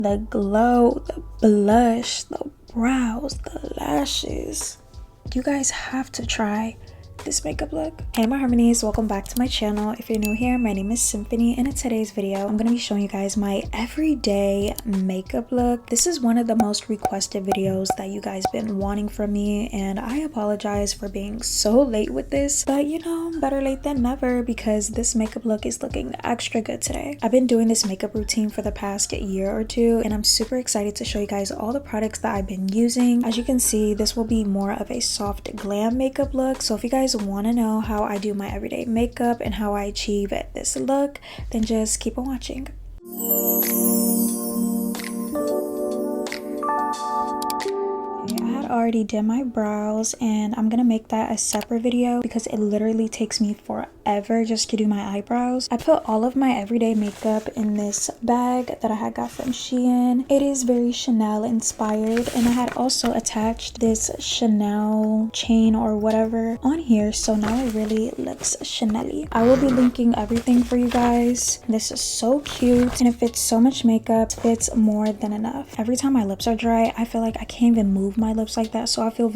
the glow, the blush, the brows, the lashes. You guys have to try this makeup look. Hey my harmonies, welcome back to my channel. If you're new here, my name is Symphony, and in today's video I'm gonna be showing you guys my everyday makeup look. This is one of the most requested videos that you guys been wanting from me, and I apologize for being so late with this, but you know, better late than never, because this makeup look is looking extra good today. I've been doing this makeup routine for the past year or two, and I'm super excited to show you guys all the products that I've been using. As you can see, this will be more of a soft glam makeup look, so if you guys want to know how I do my everyday makeup and how I achieve this look, then just keep on watching. Already did my brows, and I'm gonna make that a separate video because it literally takes me forever just to do my eyebrows. I put all of my everyday makeup in this bag that I had got from Shein. It is very Chanel inspired, and I had also attached this Chanel chain or whatever on here, so now it really looks Chanel-y. I will be linking everything for you guys. This is so cute, and it fits so much makeup. It fits more than enough. Every time my lips are dry, I feel like I can't even move my lips like that, so I feel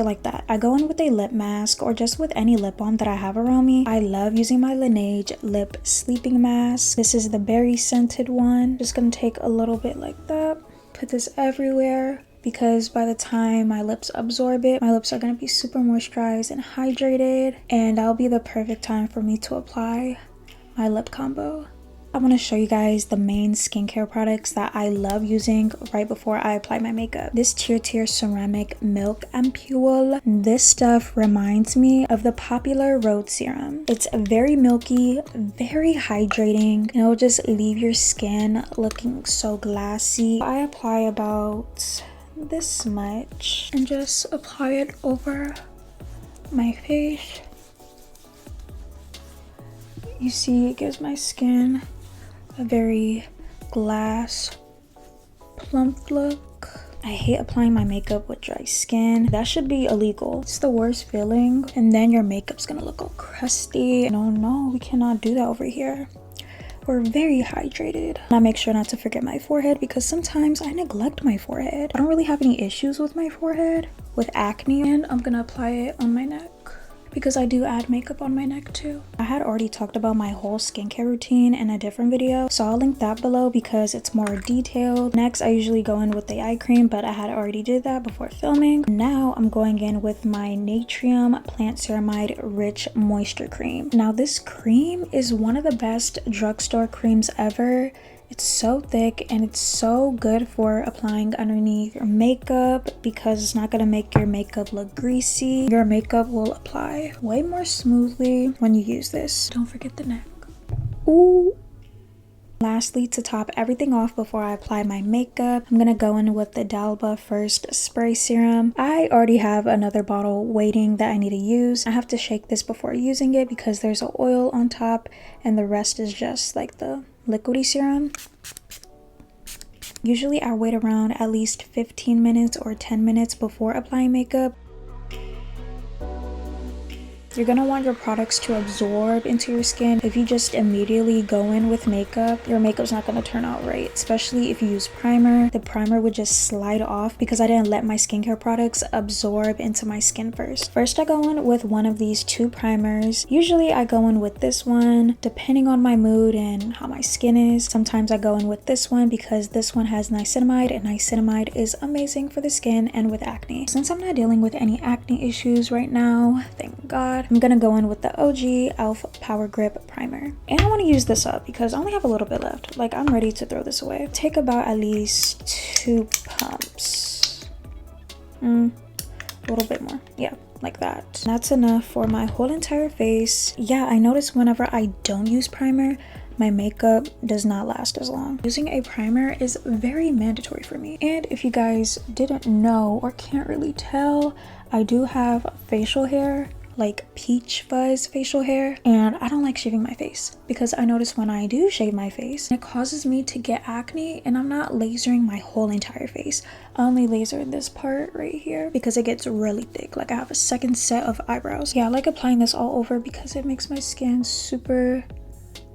like that. I go in with a lip mask or just with any lip balm that I have around me. I love using my Laneige lip sleeping mask. This is the berry scented one. Just gonna take a little bit like that, put this everywhere, because by the time my lips absorb it, my lips are gonna be super moisturized and hydrated, and that'll be the perfect time for me to apply my lip combo. I want to show you guys the main skincare products that I love using right before I apply my makeup. This Tier Ceramic Milk Ampule. This stuff reminds me of the popular Rose Serum. It's very milky, very hydrating, and it'll just leave your skin looking so glassy. I apply about this much and just apply it over my face. You see, it gives my skin a very glass plump look. I hate applying my makeup with dry skin. That should be illegal. It's the worst feeling, and then your makeup's gonna look all crusty. No, we cannot do that over here. We're very hydrated. And I make sure not to forget my forehead, because sometimes I neglect my forehead. I don't really have any issues with my forehead with acne, and I'm gonna apply it on my neck because I do add makeup on my neck too. I had already talked about my whole skincare routine in a different video, so I'll link that below because it's more detailed. Next, I usually go in with the eye cream, but I had already did that before filming. Now I'm going in with my Naturium Plant Ceramide Rich Moisture Cream. Now this cream is one of the best drugstore creams ever. It's so thick and it's so good for applying underneath your makeup because it's not gonna make your makeup look greasy. Your makeup will apply way more smoothly when you use this. Don't forget the neck. Ooh. Lastly, to top everything off before I apply my makeup, I'm gonna go in with the D'Alba First Spray Serum. I already have another bottle waiting that I need to use. I have to shake this before using it because there's an oil on top and the rest is just like the liquidy serum. Usually I wait around at least 15 minutes or 10 minutes before applying makeup. You're gonna want your products to absorb into your skin. If you just immediately go in with makeup, your makeup's not gonna turn out right, especially if you use primer. The primer would just slide off because I didn't let my skincare products absorb into my skin first. First, I go in with one of these two primers. Usually I go in with this one, depending on my mood and how my skin is. Sometimes I go in with this one because this one has niacinamide, and niacinamide is amazing for the skin and with acne. Since I'm not dealing with any acne issues right now, thank God, I'm gonna go in with the OG e.l.f. Power Grip Primer. And I wanna use this up because I only have a little bit left. Like, I'm ready to throw this away. Take about at least 2 pumps. A little bit more. Yeah, like that. That's enough for my whole entire face. Yeah, I notice whenever I don't use primer, my makeup does not last as long. Using a primer is very mandatory for me. And if you guys didn't know or can't really tell, I do have facial hair, like peach fuzz facial hair, and I don't like shaving my face because I notice when I do shave my face, it causes me to get acne, and I'm not lasering my whole entire face. I only laser this part right here because it gets really thick. Like, I have a second set of eyebrows. Yeah, I like applying this all over because it makes my skin super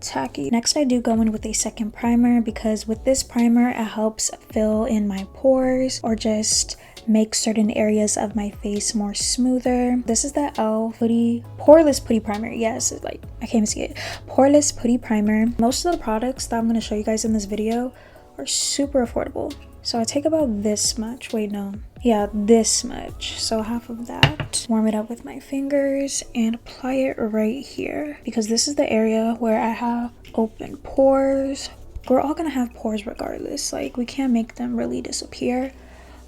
tacky. Next, I do go in with a second primer because with this primer, it helps fill in my pores or just make certain areas of my face more smoother. This is the 𝐿 Putty Poreless Putty Primer. Yes, it's like, I can't even see it. Poreless Putty Primer. Most of the products that I'm going to show you guys in this video are super affordable. So I take about this much. Wait, no. Yeah, this much. So half of that. Warm it up with my fingers and apply it right here. Because this is the area where I have open pores. We're all gonna have pores regardless. Like, we can't make them really disappear.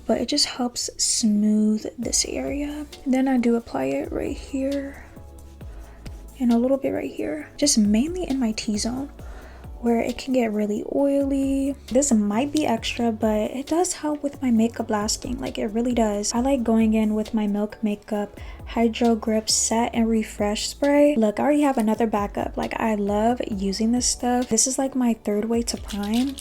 But it just helps smooth this area. Then I do apply it right here. And a little bit right here. Just mainly in my T-zone, where it can get really oily. This might be extra, but it does help with my makeup lasting. Like, it really does. I like going in with my Milk Makeup Hydro Grip Set and Refresh Spray. Look, I already have another backup. Like, I love using this stuff. This is like my third way to prime.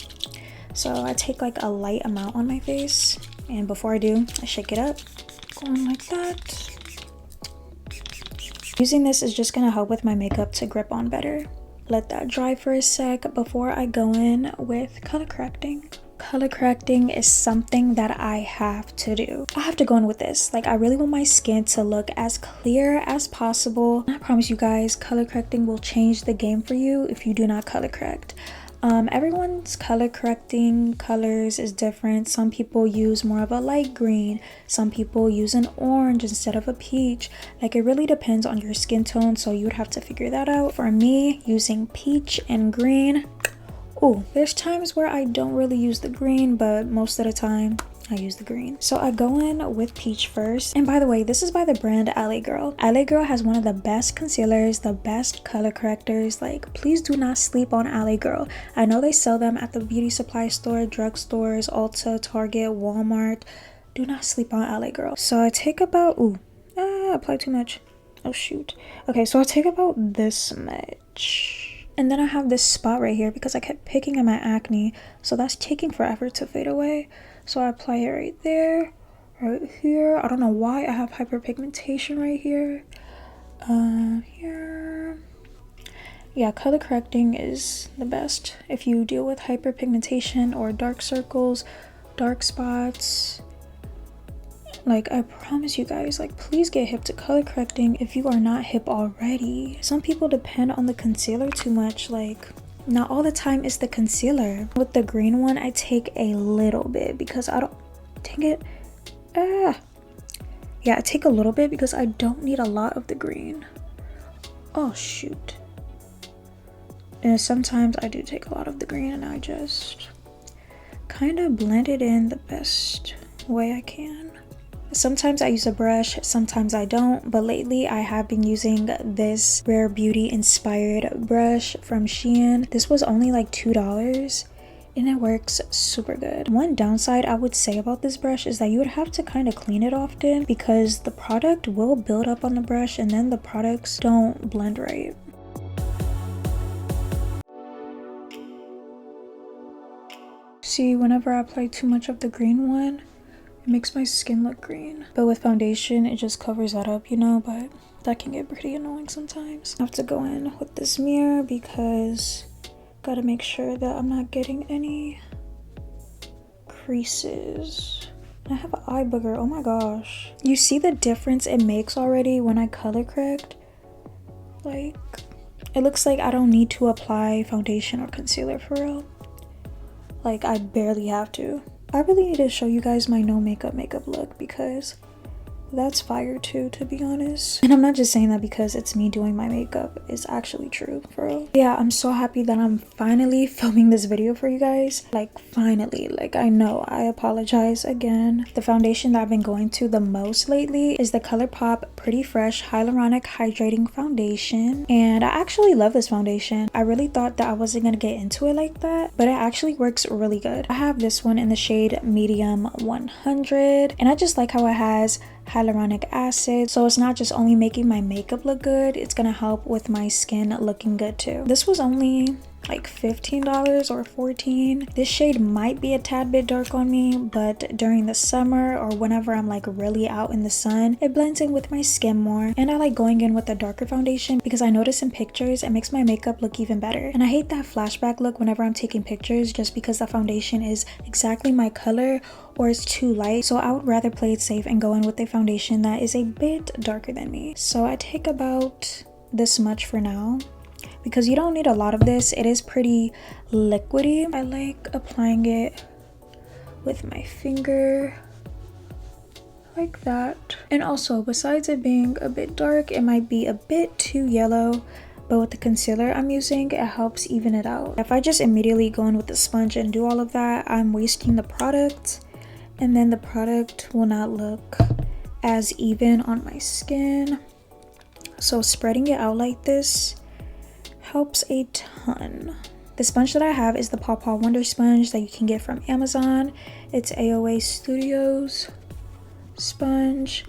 So I take like a light amount on my face. And before I do, I shake it up. Going like that. Using this is just gonna help with my makeup to grip on better. Let that dry for a sec before I go in with color correcting. Color correcting is something that I have to do. I have to go in with this. Like, I really want my skin to look as clear as possible. And I promise you guys, color correcting will change the game for you if you do not color correct. Everyone's color correcting colors is different. Some people use more of a light green. Some people use an orange instead of a peach. Like, it really depends on your skin tone, so you would have to figure that out. For me, using peach and green. Oh, there's times where I don't really use the green, but most of the time I use the green. So I go in with peach first. And by the way, this is by the brand LA Girl. LA Girl has one of the best concealers, the best color correctors. Like, please do not sleep on LA Girl. I know they sell them at the beauty supply store, drugstores, Ulta, Target, Walmart. Do not sleep on LA Girl. So I take about, I applied too much. Oh shoot. Okay, so I take about this much. And then I have this spot right here because I kept picking at my acne. So that's taking forever to fade away. So I apply it right there, right here. I don't know why I have hyperpigmentation right here. Here. Yeah, color correcting is the best if you deal with hyperpigmentation or dark circles, dark spots. Like, I promise you guys, like, please get hip to color correcting if you are not hip already. Some people depend on the concealer too much. Like, not all the time is the concealer. With the green one, I take a little bit because I don't, dang it. Yeah, I take a little bit because I don't need a lot of the green. Oh shoot. And sometimes I do take a lot of the green and I just kind of blend it in the best way I can. Sometimes I use a brush, sometimes I don't, but lately I have been using this Rare Beauty inspired brush from Shein. This was only like $2 and it works super good. One downside I would say about this brush is that you would have to kind of clean it often because the product will build up on the brush and then the products don't blend right. See, whenever I apply too much of the green one, it makes my skin look green. But with foundation, it just covers that up, you know, but that can get pretty annoying sometimes. I have to go in with this mirror because gotta make sure that I'm not getting any creases. I have an eye booger, oh my gosh. You see the difference it makes already when I color correct? Like, it looks like I don't need to apply foundation or concealer for real. Like, I barely have to. I really need to show you guys my no makeup look because that's fire too, to be honest. And I'm not just saying that because it's me doing my makeup. It's actually true, for real. Yeah, I'm so happy that I'm finally filming this video for you guys. Like, finally. Like, I know, I apologize again. The foundation that I've been going to the most lately is the ColourPop Pretty Fresh Hyaluronic Hydrating Foundation. And I actually love this foundation. I really thought that I wasn't gonna get into it like that, but it actually works really good. I have this one in the shade Medium 100, and I just like how it has hyaluronic acid, so it's not just only making my makeup look good, it's gonna help with my skin looking good too. This was only like $15 or $14. This shade might be a tad bit dark on me, but during the summer or whenever I'm like really out in the sun, it blends in with my skin more. And I like going in with a darker foundation because I notice in pictures it makes my makeup look even better. And I hate that flashback look whenever I'm taking pictures just because the foundation is exactly my color or it's too light. So I would rather play it safe and go in with a foundation that is a bit darker than me. So I take about this much for now, because you don't need a lot of this. It is pretty liquidy. I like applying it with my finger like that. And also, besides it being a bit dark, it might be a bit too yellow, but with the concealer I'm using, it helps even it out. If I just immediately go in with the sponge and do all of that, I'm wasting the product, and then the product will not look as even on my skin. So spreading it out like this helps a ton. The sponge that I have is the Paw Paw Wonder Sponge that you can get from Amazon. It's AOA Studios sponge,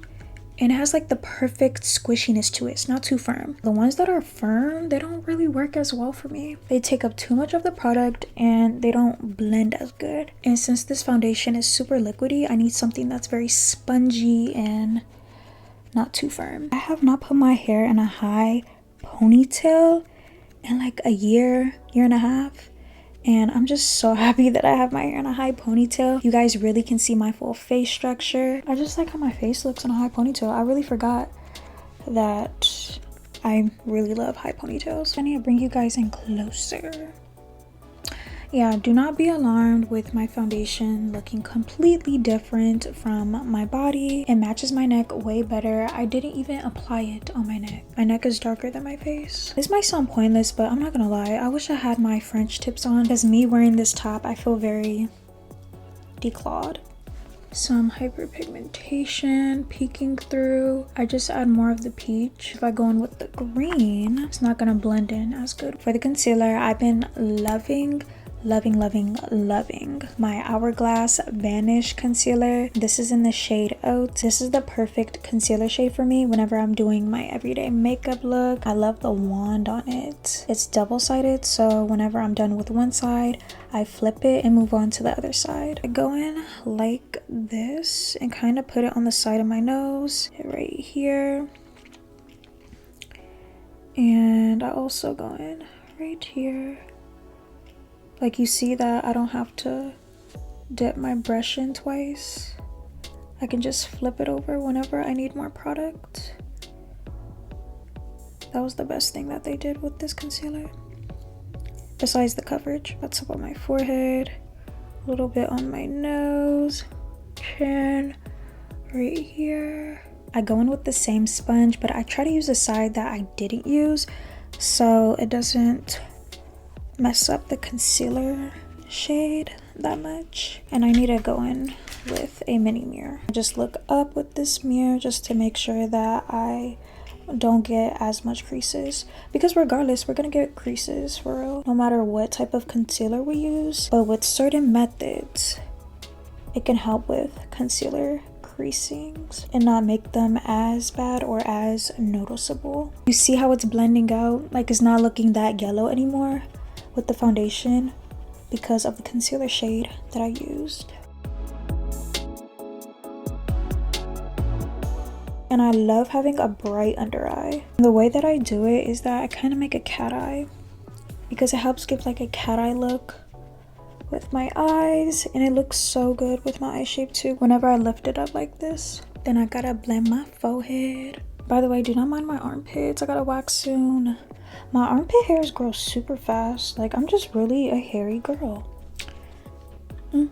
and it has like the perfect squishiness to it. It's not too firm. The ones that are firm, they don't really work as well for me. They take up too much of the product and they don't blend as good. And since this foundation is super liquidy, I need something that's very spongy and not too firm. I have not put my hair in a high ponytail in like a year and a half, and I'm just so happy that I have my hair in a high ponytail. You guys really can see my full face structure. I just like how my face looks in a high ponytail. I really forgot that I really love high ponytails. I need to bring you guys in closer. Yeah, do not be alarmed with my foundation looking completely different from my body. It matches my neck way better. I didn't even apply it on my neck. My neck is darker than my face. This might sound pointless, but I'm not gonna lie. I wish I had my French tips on, because me wearing this top, I feel very declawed. Some hyperpigmentation peeking through. I just add more of the peach. If I go in with the green, it's not gonna blend in as good. For the concealer, I've been loving my Hourglass Vanish concealer. This is in the shade Oat. This is the perfect concealer shade for me whenever I'm doing my everyday makeup look. I love the wand on it. It's double-sided, so whenever I'm done with one side, I flip it and move on to the other side. I go in like this and kind of put it on the side of my nose, right here. And I also go in right here. Like, you see that I don't have to dip my brush in twice. I can just flip it over whenever I need more product. That was the best thing that they did with this concealer, besides the coverage. That's up on my forehead, a little bit on my nose, chin, right here. I go in with the same sponge, but I try to use the side that I didn't use so it doesn't mess up the concealer shade that much. And I need to go in with a mini mirror. I just look up with this mirror just to make sure that I don't get as much creases, because regardless we're gonna get creases for real no matter what type of concealer we use. But with certain methods, it can help with concealer creasings and not make them as bad or as noticeable. You see how it's blending out? Like, it's not looking that yellow anymore with the foundation because of the concealer shade that I used. And I love having a bright under eye. The way that I do it is that I kind of make a cat eye, because it helps give like a cat eye look with my eyes, and it looks so good with my eye shape too whenever I lift it up like this. Then I gotta blend my forehead. By the way, do not mind my armpits. I gotta wax soon. My armpit hairs grow super fast. Like, I'm just really a hairy girl. I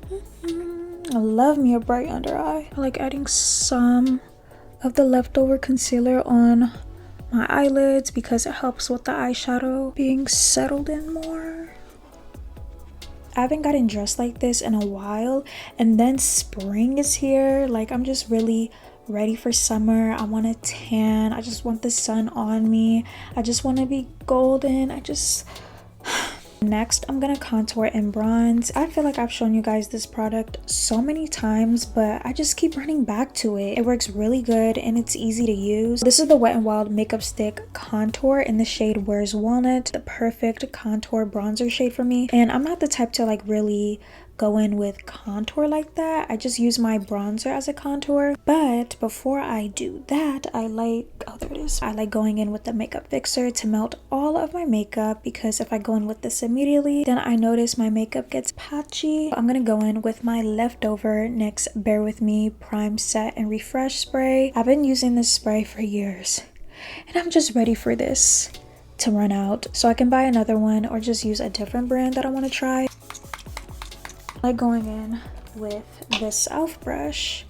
love me a bright under eye. I like adding some of the leftover concealer on my eyelids because it helps with the eyeshadow being settled in more. I haven't gotten dressed like this in a while, and then spring is here. Like, I'm just really ready for summer. I want to tan. I just want the sun on me. I just want to be golden. Next, I'm gonna contour and bronze. I feel like I've shown you guys this product so many times, but I just keep running back to it. It works really good and it's easy to use. This is the Wet n Wild Makeup Stick Contour in the shade Where's Walnut, the perfect contour bronzer shade for me. And I'm not the type to like really go in with contour like that. I just use my bronzer as a contour. But before I do that, I like going in with the makeup fixer to melt all of my makeup, because if I go in with this immediately, then I notice my makeup gets patchy. I'm gonna go in with my leftover NYX Bare With Me Prime Set and Refresh spray. I've been using this spray for years and I'm just ready for this to run out so I can buy another one or just use a different brand that I want to try. I like going in with this 𝐿𝐹 brush.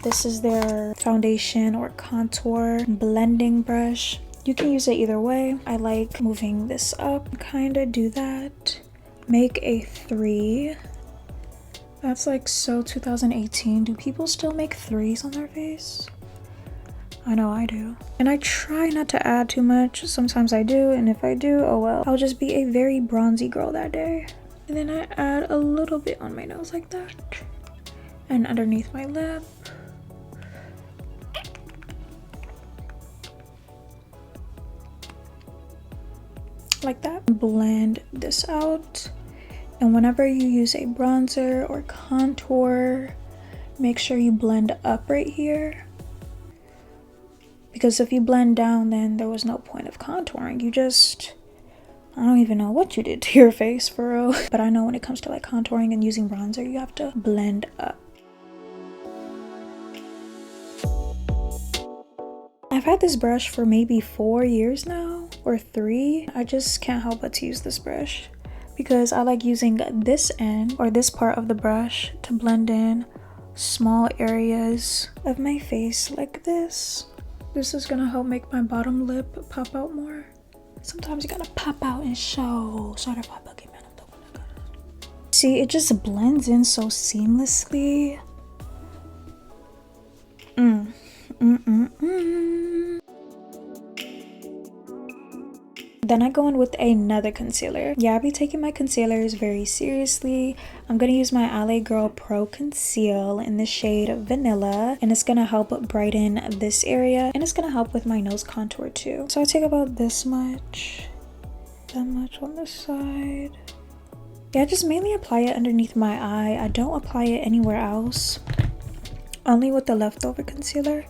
This is their foundation or contour blending brush. You can use it either way. I like moving this up, kind of do that. Make a 3. That's like so 2018. Do people still make 3s on their face? I know I do. And I try not to add too much. Sometimes I do, and if I do, oh well. I'll just be a very bronzy girl that day. And then I add a little bit on my nose like that. And underneath my lip. Like that. Blend this out. And whenever you use a bronzer or contour, make sure you blend up right here. Because if you blend down, then there was no point of contouring. You just, I don't even know what you did to your face for real. But I know when it comes to like contouring and using bronzer, you have to blend up. I've had this brush for maybe 4 years now, or 3. I just can't help but to use this brush because I like using this end or this part of the brush to blend in small areas of my face like this. This is gonna help make my bottom lip pop out more. Sometimes you gotta pop out and show. See, it just blends in so seamlessly. Then I go in with another concealer. Yeah, I be taking my concealers very seriously. I'm gonna use my LA Girl Pro Conceal in the shade Vanilla, and it's gonna help brighten this area, and it's gonna help with my nose contour too. So I take about this much, that much on this side. Yeah, I just mainly apply it underneath my eye. I don't apply it anywhere else. Only with the leftover concealer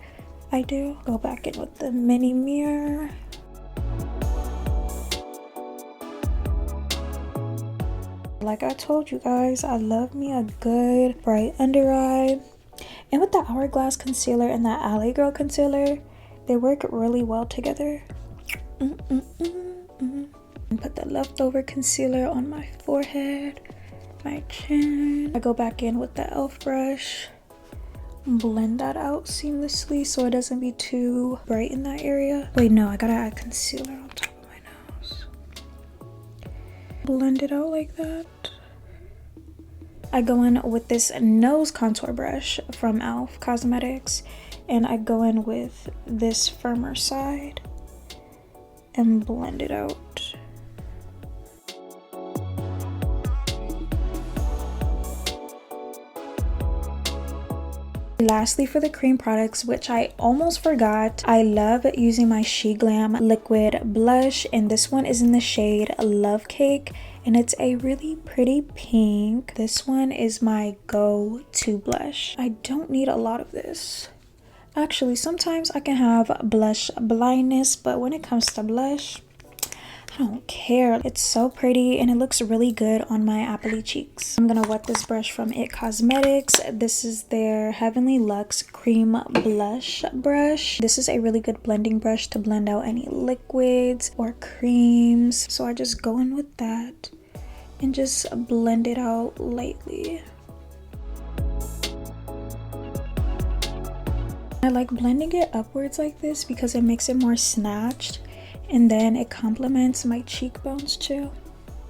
I do. Go back in with the mini mirror. Like I told you guys, I love me a good bright under eye. And with the Hourglass concealer and that LA Girl concealer, they work really well together. And put the leftover concealer on my forehead, my chin. I go back in with the 𝐿𝐹 brush. Blend that out seamlessly so it doesn't be too bright in that area. Wait, no, I gotta add concealer on top of my nose. Blend it out like that. I go in with this nose contour brush from 𝐿𝐹 Cosmetics, and I go in with this firmer side and blend it out. Lastly, for the cream products, which I almost forgot, I love using my Glam liquid blush, and this one is in the shade Love Cake, and it's a really pretty pink. This one is my go-to blush. I don't need a lot of this. Actually, sometimes I can have blush blindness, but when it comes to blush, I don't care. It's so pretty and it looks really good on my apple cheeks. I'm gonna wet this brush from IT Cosmetics. This is their Heavenly Luxe Cream Blush Brush. This is a really good blending brush to blend out any liquids or creams. So I just go in with that and just blend it out lightly. I like blending it upwards like this because it makes it more snatched. And then it complements my cheekbones too.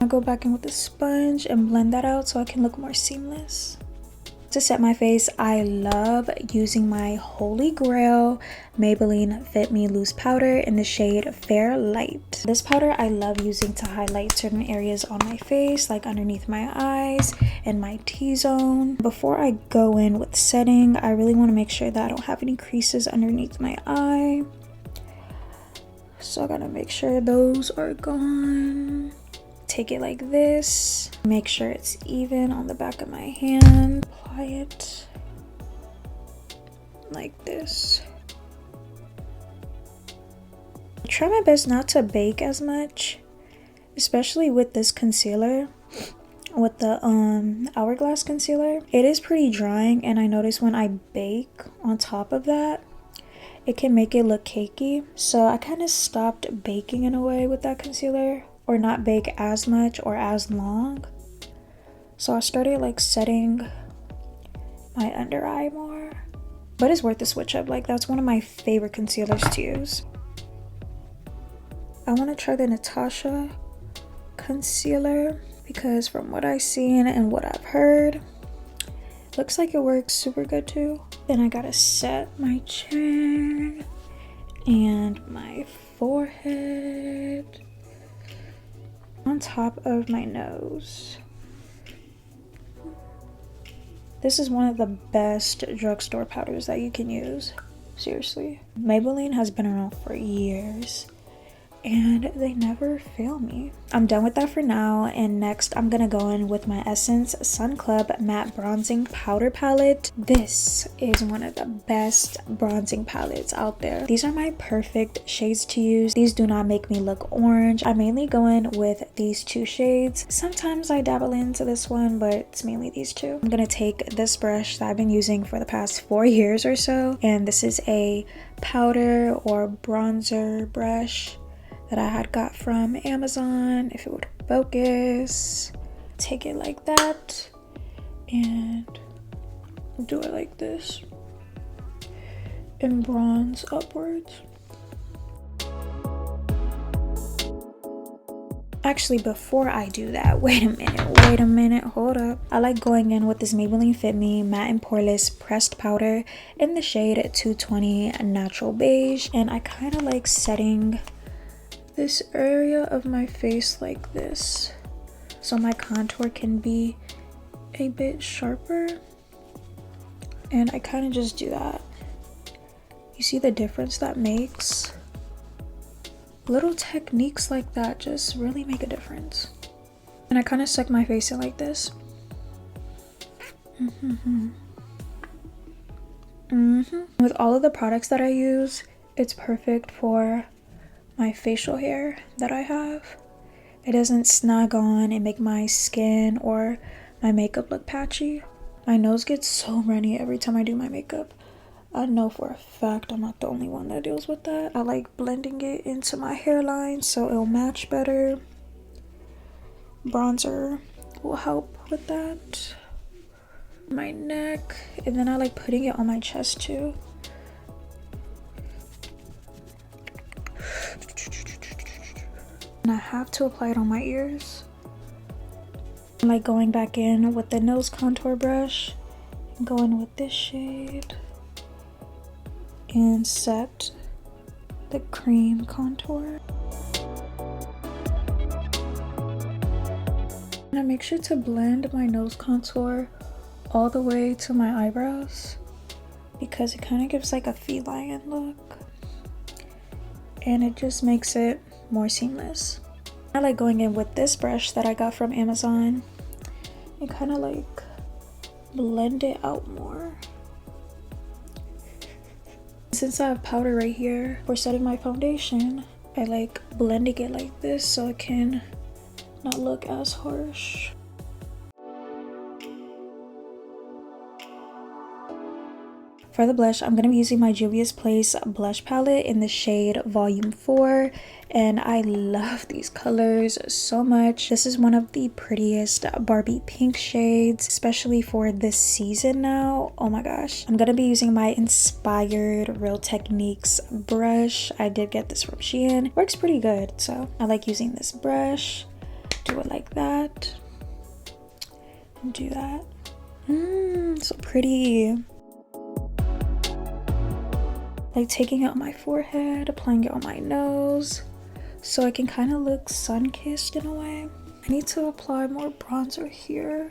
I'll go back in with the sponge and blend that out so I can look more seamless. To set my face, I love using my holy grail Maybelline Fit Me Loose Powder in the shade Fair Light. This powder I love using to highlight certain areas on my face, like underneath my eyes and my T-zone. Before I go in with setting, I really want to make sure that I don't have any creases underneath my eye. So I gotta make sure those are gone. Take it like this, make sure it's even on the back of my hand, apply it like this. Try my best not to bake as much, especially with this concealer, with the Hourglass concealer. It is pretty drying, and I notice when I bake on top of that, it can make it look cakey. So I kind of stopped baking in a way with that concealer, or not bake as much or as long. So I started like setting my under eye more. But it's worth the switch up. Like, that's one of my favorite concealers to use. I want to try the Natasha concealer because from what I've seen and what I've heard, looks like it works super good too. Then I gotta set my chin and my forehead. On top of my nose. This is one of the best drugstore powders that you can use. Seriously. Maybelline has been around for years, and they never fail me. I'm done with that for now, and next I'm gonna go in with my Essence Sun Club Matte Bronzing Powder Palette. This is one of the best bronzing palettes out there. These are my perfect shades to use. These do not make me look orange. I mainly go in with these two shades. Sometimes I dabble into this one, but it's mainly these two. I'm gonna take this brush that I've been using for the past 4 years or so, and this is a powder or bronzer brush that I had got from Amazon, if it would focus. Take it like that and do it like this and bronze upwards. Actually, before I do that, wait a minute, hold up. I like going in with this Maybelline Fit Me Matte and Poreless Pressed Powder in the shade 220 Natural Beige, and I kind of like setting this area of my face like this so my contour can be a bit sharper, and I kind of just do that. You see the difference that makes? Little techniques like that just really make a difference. And I kind of suck my face in like this. With all of the products that I use, it's perfect for my facial hair that I have. It doesn't snag on and make my skin or my makeup look patchy. My nose gets so runny every time I do my makeup. I know for a fact I'm not the only one that deals with that. I like blending it into my hairline so it'll match better. Bronzer will help with that. My neck, and then I like putting it on my chest too. And I have to apply it on my ears. I'm like going back in with the nose contour brush and going with this shade and set the cream contour. And I make sure to blend my nose contour all the way to my eyebrows because it kind of gives like a feline look, and it just makes it more seamless. I like going in with this brush that I got from Amazon and kind of like blend it out more. Since I have powder right here for setting my foundation, I like blending it like this so it can not look as harsh. For the blush, I'm going to be using my Juvia's Place blush palette in the shade Volume 4, and I love these colors so much. This is one of the prettiest Barbie pink shades, especially for this season now. Oh my gosh. I'm going to be using my inspired Real Techniques brush. I did get this from Shein. Works pretty good, so I like using this brush. Do it like that. And do that. So pretty. Like taking it on my forehead, applying it on my nose, so I can kind of look sun-kissed in a way. I need to apply more bronzer here,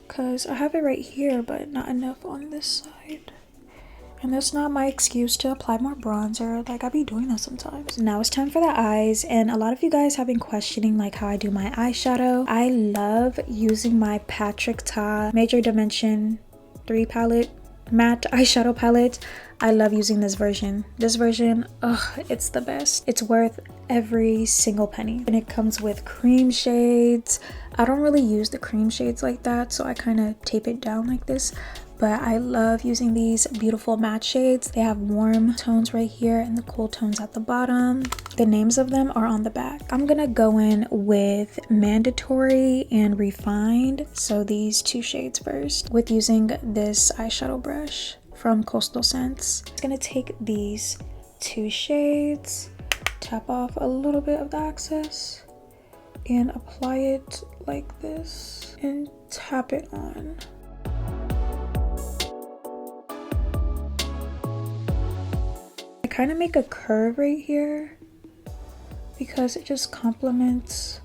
because I have it right here, but not enough on this side. And that's not my excuse to apply more bronzer. Like, I be doing that sometimes. Now it's time for the eyes, and a lot of you guys have been questioning like how I do my eyeshadow. I love using my Patrick Ta Major Dimension 3 palette, matte eyeshadow palette. I love using this version. This version, ugh, it's the best. It's worth every single penny. And it comes with cream shades. I don't really use the cream shades like that, so I kind of tape it down like this. But I love using these beautiful matte shades. They have warm tones right here and the cool tones at the bottom. The names of them are on the back. I'm gonna go in with Mandatory and Refined. So these two shades first, with using this eyeshadow brush from Coastal Scents. I'm gonna take these two shades, tap off a little bit of the excess, and apply it like this, and tap it on. I kind of make a curve right here because it just complements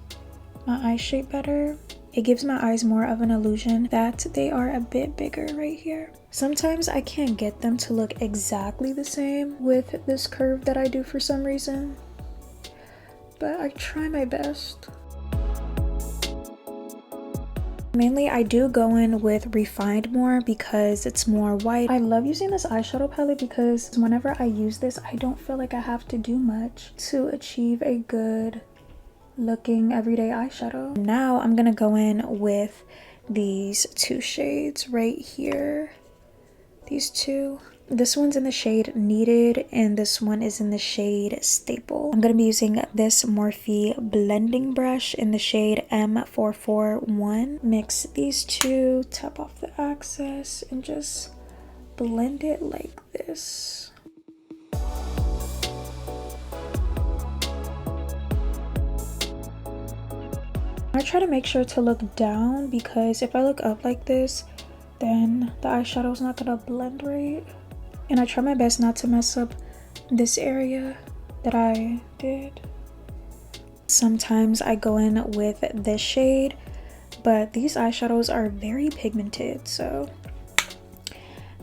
my eye shape better. It gives my eyes more of an illusion that they are a bit bigger right here. Sometimes I can't get them to look exactly the same with this curve that I do for some reason, but I try my best. Mainly I do go in with Refined more because it's more white. I love using this eyeshadow palette because whenever I use this, I don't feel like I have to do much to achieve a good looking everyday eyeshadow. Now I'm gonna go in with these two shades right here. These two. This one's in the shade Needed and this one is in the shade Staple. I'm gonna be using this Morphe blending brush in the shade M441. Mix these two, tap off the excess, and just blend it like this. I try to make sure to look down because if I look up like this, then the eyeshadow's not gonna blend right. And I try my best not to mess up this area that I did. Sometimes I go in with this shade, but these eyeshadows are very pigmented, so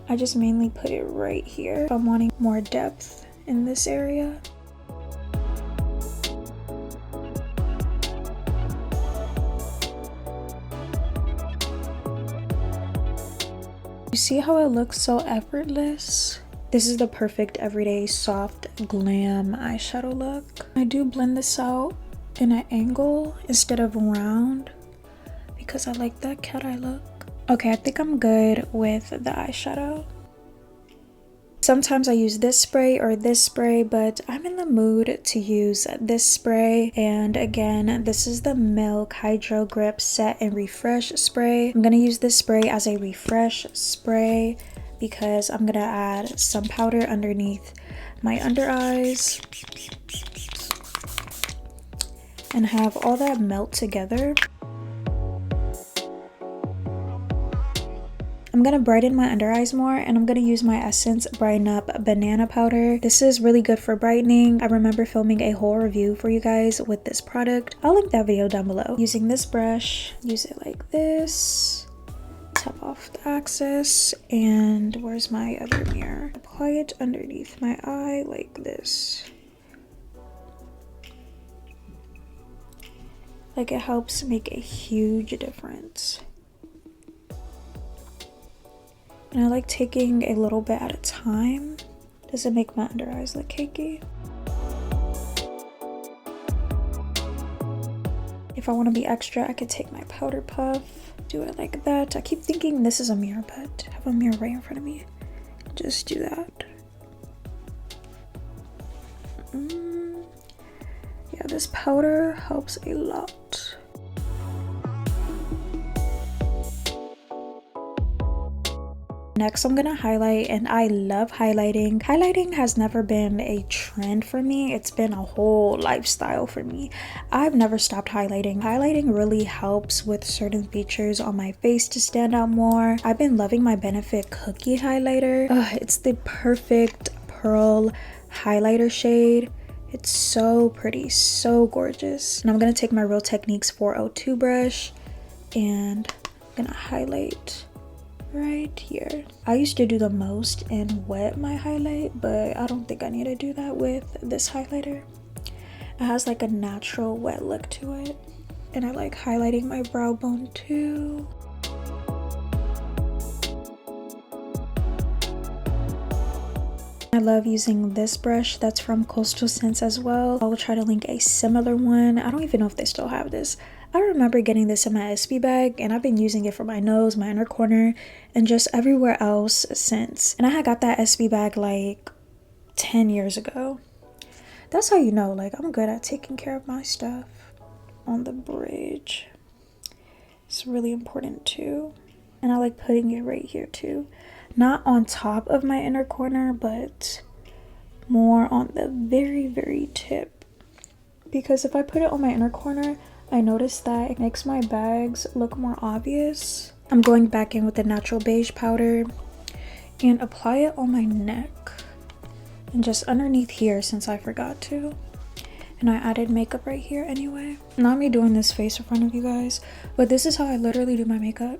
I just mainly put it right here if I'm wanting more depth in this area. You see how it looks so effortless? This is the perfect everyday soft glam eyeshadow look. I do blend this out in an angle instead of round because I like that cat eye look. Okay, I think I'm good with the eyeshadow. Sometimes I use this spray or this spray, but I'm in the mood to use this spray. And again, this is the Milk Hydro Grip Set and Refresh Spray. I'm gonna use this spray as a refresh spray because I'm gonna add some powder underneath my under eyes and have all that melt together. I'm gonna brighten my under eyes more and I'm gonna use my Essence Brighten Up Banana Powder. This is really good for brightening. I remember filming a whole review for you guys with this product. I'll link that video down below. Using this brush, use it like this. Tap off the excess and where's my other mirror? Apply it underneath my eye like this. Like it helps make a huge difference. And I like taking a little bit at a time. Doesn't make my under eyes look cakey. If I want to be extra, I could take my powder puff, do it like that. I keep thinking this is a mirror, but I have a mirror right in front of me. Just do that. Yeah, this powder helps a lot. Next, I'm gonna highlight, and I love highlighting. Highlighting has never been a trend for me. It's been a whole lifestyle for me. I've never stopped highlighting. Highlighting really helps with certain features on my face to stand out more. I've been loving my Benefit Cookie highlighter. It's the perfect pearl highlighter shade. It's so pretty, so gorgeous. And I'm gonna take my Real Techniques 402 brush and I'm gonna highlight right here. I used to do the most and wet my highlight, but I don't think I need to do that with this highlighter. It has like a natural wet look to it. And I like highlighting my brow bone too. I love using this brush that's from Coastal Scents as well. I will try to link a similar one. I don't even know if they still have this. I remember getting this in my SB bag, and I've been using it for my nose, my inner corner, and just everywhere else since. And I had got that SB bag like 10 years ago. That's how you know, like, I'm good at taking care of my stuff. On the bridge. It's really important too. And I like putting it right here too. Not on top of my inner corner, but more on the very, very tip. Because if I put it on my inner corner, I noticed that it makes my bags look more obvious. I'm going back in with the natural beige powder and apply it on my neck. And just underneath here since I forgot to. And I added makeup right here anyway. Not me doing this face in front of you guys, but this is how I literally do my makeup.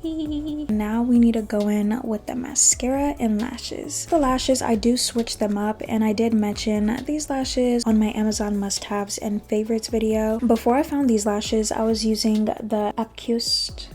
Now we need to go in with the mascara and lashes. The lashes, I do switch them up, and I did mention these lashes on my Amazon must-haves and favorites video. Before I found these lashes, I was using the 𝐏𝐿𝐴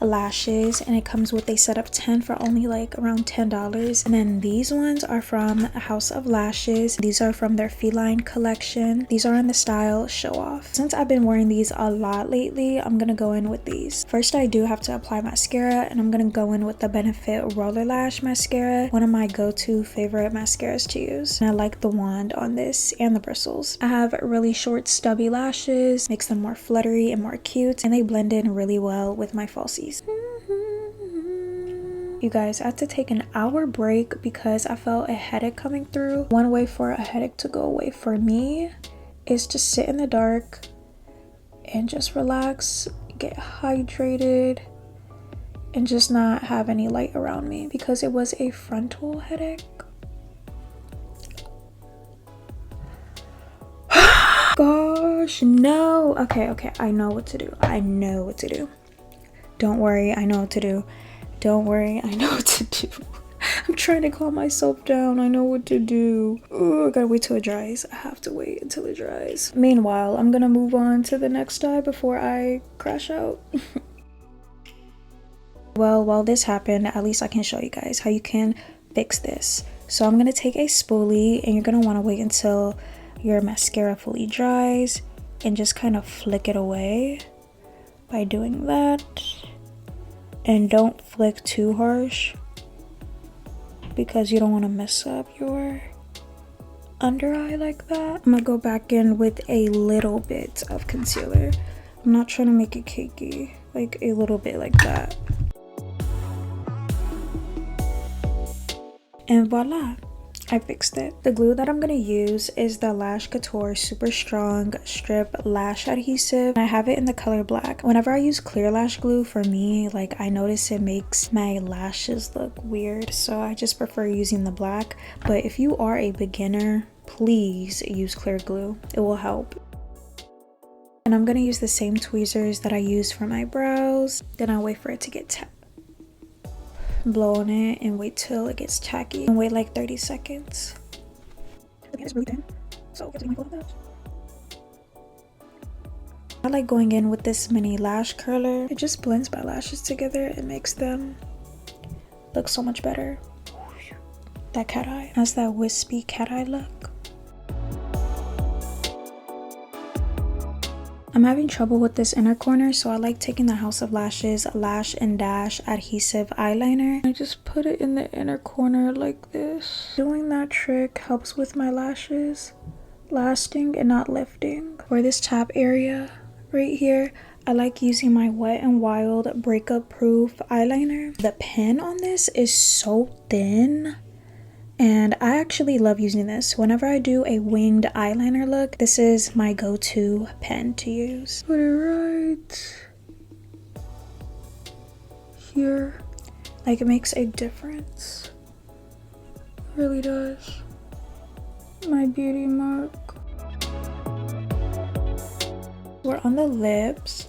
lashes, and it comes with a set of 10 for only like around $10. And then these ones are from House of Lashes. These are from their feline collection. These are in the style Show Off. Since I've been wearing these a lot lately, I'm gonna go in with these. First, I do have to apply mascara, and I'm gonna go in with the Benefit Roller Lash Mascara, one of my go-to favorite mascaras to use. And I like the wand on this and the bristles. I have really short stubby lashes, makes them more fluttery and more cute, and they blend in really well with my falsies. You guys, I had to take an hour break because I felt a headache coming through. One way for a headache to go away for me is to sit in the dark and just relax, get hydrated, and just not have any light around me because it was a frontal headache. Gosh, no. Okay, I know what to do. I know what to do. Don't worry, I know what to do. Don't worry, I know what to do. I'm trying to calm myself down. I know what to do. Oh, I gotta wait till it dries. I have to wait until it dries. Meanwhile, I'm gonna move on to the next eye before I crash out. Well, while this happened, at least I can show you guys how you can fix this. So I'm gonna take a spoolie, and you're gonna wanna wait until your mascara fully dries and just kind of flick it away by doing that. And don't flick too harsh because you don't want to mess up your under eye like that. I'm gonna go back in with a little bit of concealer. I'm not trying to make it cakey, like a little bit like that. And voila, I fixed it. The glue that I'm gonna use is the Lash Couture Super Strong Strip Lash Adhesive. I have it in the color black. Whenever I use clear lash glue, for me, like, I notice it makes my lashes look weird, so I just prefer using the black. But if you are a beginner, please use clear glue. It will help. And I'm gonna use the same tweezers that I use for my brows. Then I'll wait for it to get tapped. Blow on it and wait till it gets tacky and wait like 30 seconds. Okay, it's really thin, so be mindful of that. I like going in with this mini lash curler. It just blends my lashes together and makes them look so much better. That cat eye has that wispy cat eye look. I'm having trouble with this inner corner, so I like taking the House of Lashes Lash and Dash Adhesive Eyeliner. I just put it in the inner corner like this. Doing that trick helps with my lashes lasting and not lifting. For this top area right here, I like using my Wet n Wild Breakup Proof eyeliner. The pen on this is so thin, and I actually love using this. Whenever I do a winged eyeliner look, this is my go-to pen to use. Put it right here. Like, it makes a difference. It really does. My beauty mark. We're on the lips,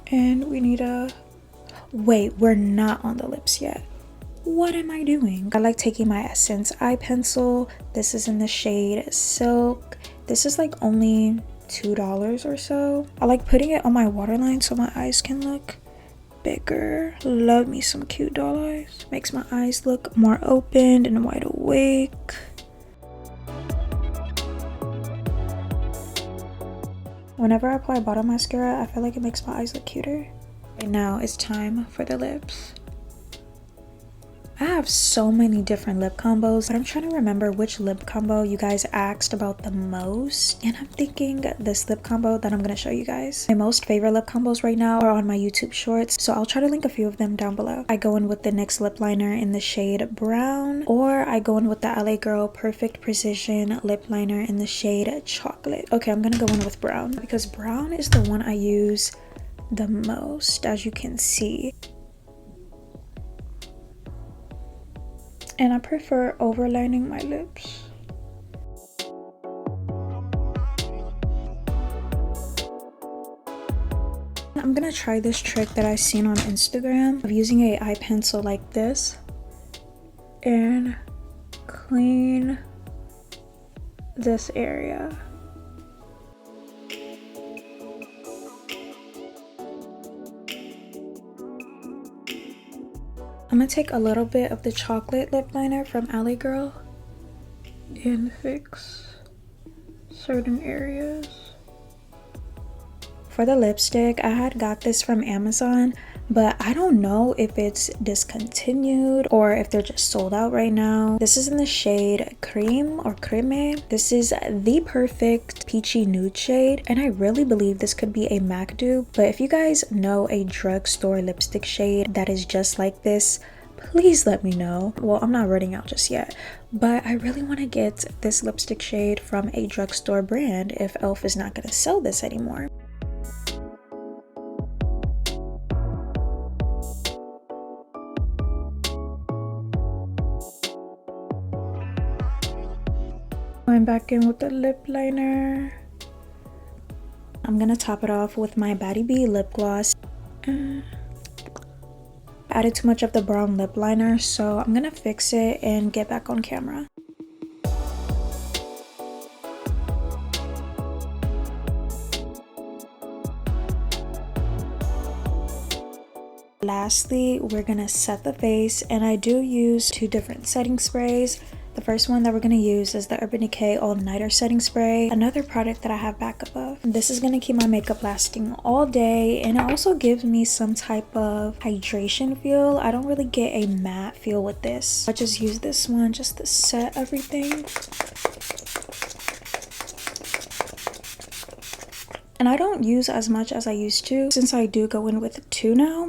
and we need a... Wait, we're not on the lips yet. What am I doing? I like taking my Essence eye pencil. This is in the shade Silk. This is like only $2 or so. I like putting it on my waterline so my eyes can look bigger. Love me some cute doll eyes. Makes my eyes look more opened and wide awake. Whenever I apply bottom mascara, I feel like it makes my eyes look cuter. Right now it's time for the lips. I have so many different lip combos, but I'm trying to remember which lip combo you guys asked about the most. And I'm thinking this lip combo that I'm going to show you guys. My most favorite lip combos right now are on my YouTube shorts, so I'll try to link a few of them down below. I go in with the NYX lip liner in the shade Brown, or I go in with the LA Girl Perfect Precision lip liner in the shade Chocolate. Okay, I'm going to go in with Brown because Brown is the one I use the most, as you can see. And I prefer overlining my lips. I'm gonna try this trick that I've seen on Instagram of using a eye pencil like this and clean this area. I'm gonna take a little bit of the chocolate lip liner from LA Girl and fix certain areas. For the lipstick, I had got this from Amazon, but I don't know if it's discontinued or if they're just sold out right now. This is in the shade Cream or Creme. This is the perfect peachy nude shade, and I really believe this could be a MAC dupe. But if you guys know a drugstore lipstick shade that is just like this, please let me know. Well, I'm not running out just yet, but I really want to get this lipstick shade from a drugstore brand if e.l.f. is not going to sell this anymore. Going back in with the lip liner. I'm gonna top it off with my Baddie B lip gloss. Added too much of the brown lip liner, so I'm gonna fix it and get back on camera. Lastly, we're gonna set the face, and I do use two different setting sprays. The first one that we're going to use is the Urban Decay All Nighter Setting Spray, another product that I have backup of. This is going to keep my makeup lasting all day, and it also gives me some type of hydration feel. I don't really get a matte feel with this. I just use this one just to set everything. And I don't use as much as I used to, since I do go in with two now.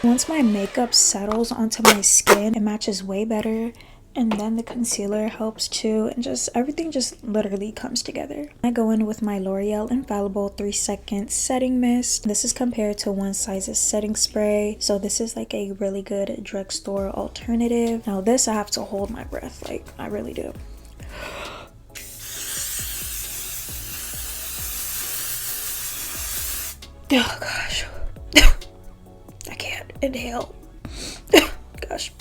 Once my makeup settles onto my skin, it matches way better, and then the concealer helps too, and just everything just literally comes together. I go in with my L'Oreal Infallible 3-Second Setting Mist. This is compared to One Size's setting spray, so this is like a really good drugstore alternative. Now this, I have to hold my breath, like I really do. Oh gosh. I can't inhale. Gosh.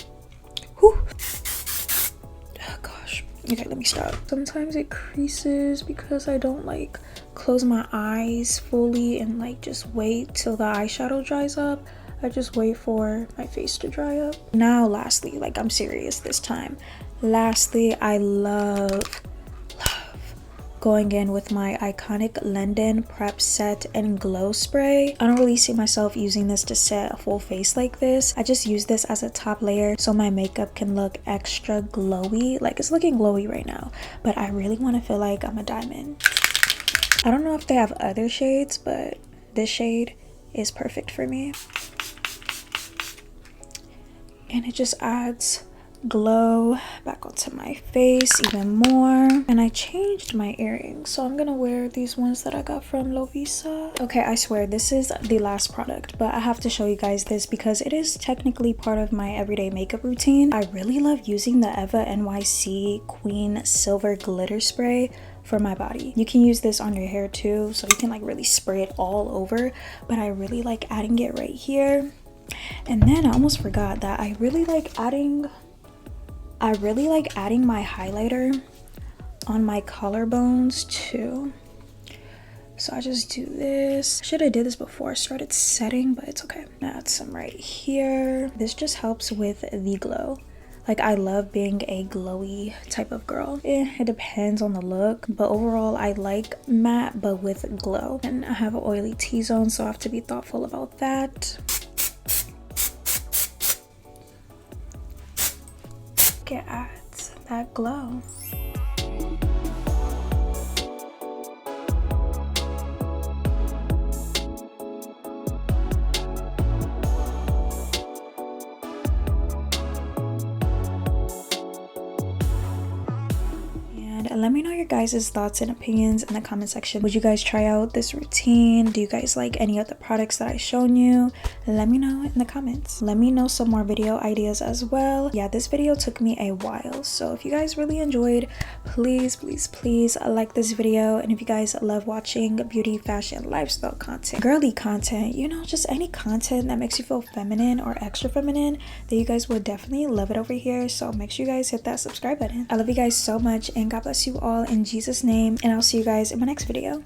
Whew. Oh gosh. Okay, let me stop. Sometimes it creases because I don't like close my eyes fully and like just wait till the eyeshadow dries up. I just wait for my face to dry up. Now lastly, like I'm serious this time. Lastly, I love going in with my iconic London Prep Set and Glow Spray. I don't really see myself using this to set a full face like this. I just use this as a top layer so my makeup can look extra glowy. Like it's looking glowy right now, but I really want to feel like I'm a diamond. I don't know if they have other shades, but this shade is perfect for me. And it just adds glow back onto my face even more. And I changed my earrings, so I'm gonna wear these ones that I got from Lovisa. Okay, I swear this is the last product, but I have to show you guys this because it is technically part of my everyday makeup routine. I really love using the Eva NYC Queen Silver Glitter Spray for my body. You can use this on your hair too, so you can like really spray it all over, but I really like adding it right here. And then I almost forgot that I really like adding my highlighter on my collarbones too. So I just do this. Should have did this before I started setting, but it's okay. Add some right here. This just helps with the glow. Like, I love being a glowy type of girl. It depends on the look, but overall I like matte but with glow. And I have an oily T-zone, so I have to be thoughtful about that. It adds that glow. Let me know your guys' thoughts and opinions in the comment section. Would you guys try out this routine? Do you guys like any of the products that I've shown you? Let me know in the comments. Let me know some more video ideas as well. Yeah, this video took me a while, so if you guys really enjoyed, please like this video. And if you guys love watching beauty, fashion, lifestyle content, girly content, you know, just any content that makes you feel feminine or extra feminine, then you guys would definitely love it over here. So make sure you guys hit that subscribe button. I love you guys so much, and God bless you all in Jesus' name, and I'll see you guys in my next video.